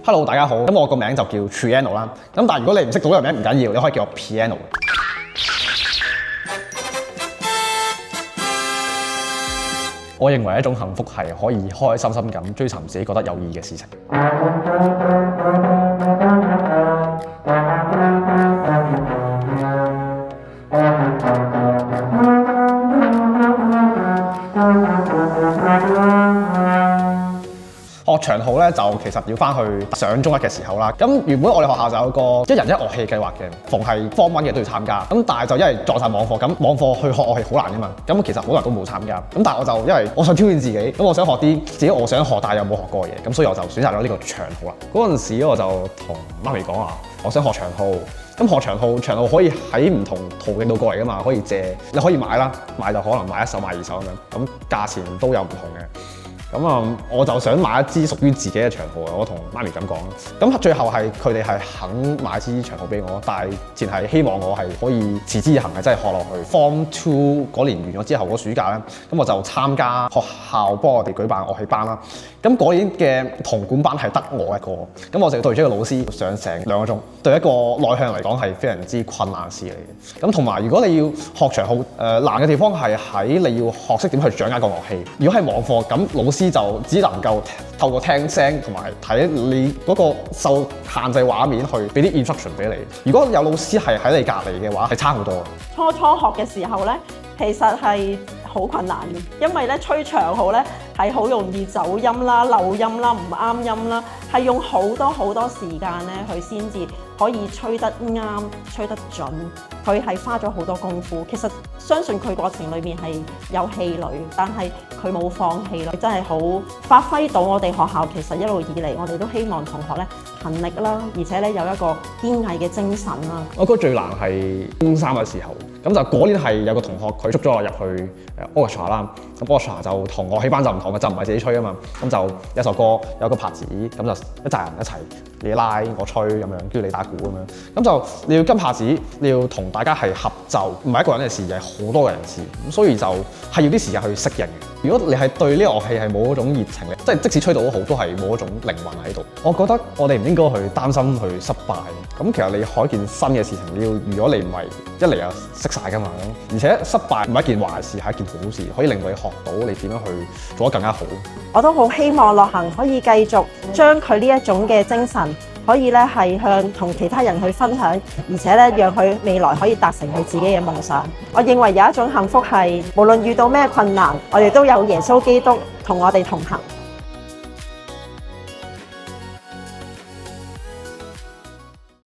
Hello， 大家好，咁我個名就叫 Triano 啦。咁但係如果你唔識到呢個名唔緊要，你可以叫我 Piano。我認為一種幸福係可以開開心心咁追尋自己覺得有意義嘅事情。學長號咧就其實要翻去上中一嘅時候啦。咁原本我哋學校就有個一人一樂器計劃嘅，逢係 Form 1嘅都要參加。咁但係就因為撞晒網課，咁網課去學樂器好難噶嘛。咁其實好多人都冇參加。咁但係我就因為我想挑戰自己，咁我想學啲自己我想學但係又冇學過嘅嘢，咁所以我就選擇咗呢個長號啦。嗰陣時我就同媽咪講話，我想學長號。咁學長號可以喺唔同途徑度過嚟噶嘛，可以借，你可以買啦，買就可能買一手買二手咁樣，咁價錢都有唔同嘅。我就想買一支屬於自己嘅長號啊！我同媽咪咁講，咁最後係佢哋係肯買支長號俾我，但係前係希望我係可以持之以恆嘅，即係學落去。Form 2嗰年完咗之後，個暑假咧，咁我就參加學校幫我哋舉辦樂器班啦。咁嗰年嘅銅管班係得我一個，咁我就要對住一個老師上成2個鐘，對一個內向嚟講係非常之困難事嚟嘅。咁同埋如果你要學長號，難嘅地方係喺你要學識點去掌握個樂器。如果係網課，咁老師就只能夠透過聽聲同埋睇你嗰個受限制畫面去俾啲 instruction 俾你。如果有老師係喺你隔離嘅話，係差好多。初學嘅時候咧，其實係好困難嘅，因為咧吹長號咧係好容易走音啦、漏音啦、唔啱音啦，係用好多時間咧佢先至可以吹得啱、吹得準。佢係花咗好多功夫，其實相信佢過程裏面係有氣餒，但係佢冇放棄咯，真係好發揮到我哋學校其實一路以嚟，我哋都希望同學咧勤力啦，而且咧有一個堅毅嘅精神啦。我覺得最難係中3嘅時候，咁就嗰年係有個同學佢捉咗我入去orchestra 啦，咁 orchestra 就同樂器班就唔同嘅，就唔係自己吹啊嘛，咁就有首歌有個拍子，咁就一紮人一齊你拉我吹咁樣，跟住你打鼓咁樣，咁就你要跟拍子，你要同大家係合奏，唔係一個人嘅事，係好多個人嘅事，咁所以就係要啲時間去適應。如果你係對呢個樂器係冇嗰種熱情咧，即係即使吹到好都係冇嗰種靈魂喺度。我覺得我哋唔應該去擔心去失敗。咁其實你學一件新嘅事情，你要預咗你唔係一嚟就識晒㗎嘛，而且失敗唔係一件壞事，係一件好事，可以令到你學到你點樣去做得更加好。我都好希望樂行可以繼續將佢呢一種嘅精神，可以咧係向同其他人去分享，而且咧讓佢未來可以達成佢自己嘅夢想。我認為有一種幸福係，無論遇到咩困難，我哋都有耶穌基督同我哋同行。